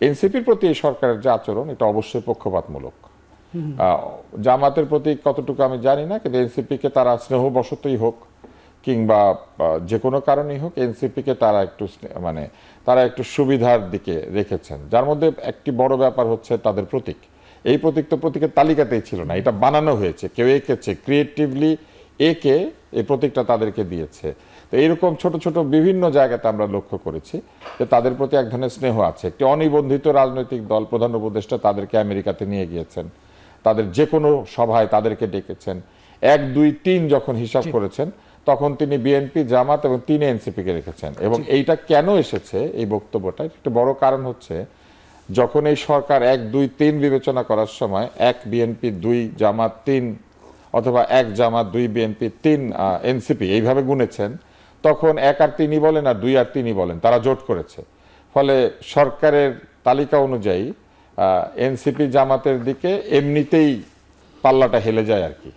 এনসিপির প্রতি এই সরকারের যে আচরণ এটা অবশ্যই পক্ষপাতমূলক। জামাতের প্রতি কতটুকু আমি জানি না, কিন্তু এনসিপিকে তারা স্নেহবশতই হোক কিংবা যে কোনো কারণেই হোক, এনসিপিকে তারা একটু মানে তারা একটু সুবিধার দিকে রেখেছেন, যার মধ্যে একটি বড় ব্যাপার হচ্ছে তাদের প্রতীক। এই প্রতীক তো প্রতীকের তালিকাতেই ছিল না, এটা বানানো হয়েছে, কেউ এঁকেছে ক্রিয়েটিভলি, এঁকে এই প্রতীকটা তাদেরকে দিয়েছে। তো এইরকম ছোট ছোট বিভিন্ন জায়গাতে আমরা লক্ষ্য করেছি যে তাদের প্রতি এক ধরনের স্নেহ আছে। একটি অনিবন্ধিত রাজনৈতিক দল, প্রধান উপদেষ্টা তাদেরকে আমেরিকাতে নিয়ে গিয়েছেন, তাদের যে কোনো সভায় তাদেরকে ডেকেছেন। 1, 2, 3 যখন হিসাব করেছেন তখন তিনি বিএনপি, জামাত এবং 3 এনসিপিকে রেখেছেন। এবং এইটা কেন এসেছে এই বক্তব্যটা, একটা বড় কারণ হচ্ছে যখন এই সরকার 1, 2, 3 বিবেচনা করার সময় 1 বিএনপি, 2 জামাত, 3 অথবা 1 জামাত, 2 বিএনপি, 3 এনসিপি এইভাবে গুনেছেন, তখন 1 আর 3ই বলেন আর 2 আর 3ই বলেন, তারা জোট করেছে। ফলে সরকারের তালিকা অনুযায়ী এনসিপি জামাতের দিকে এমনিতেই পাল্লাটা হেলে যায় আর কি।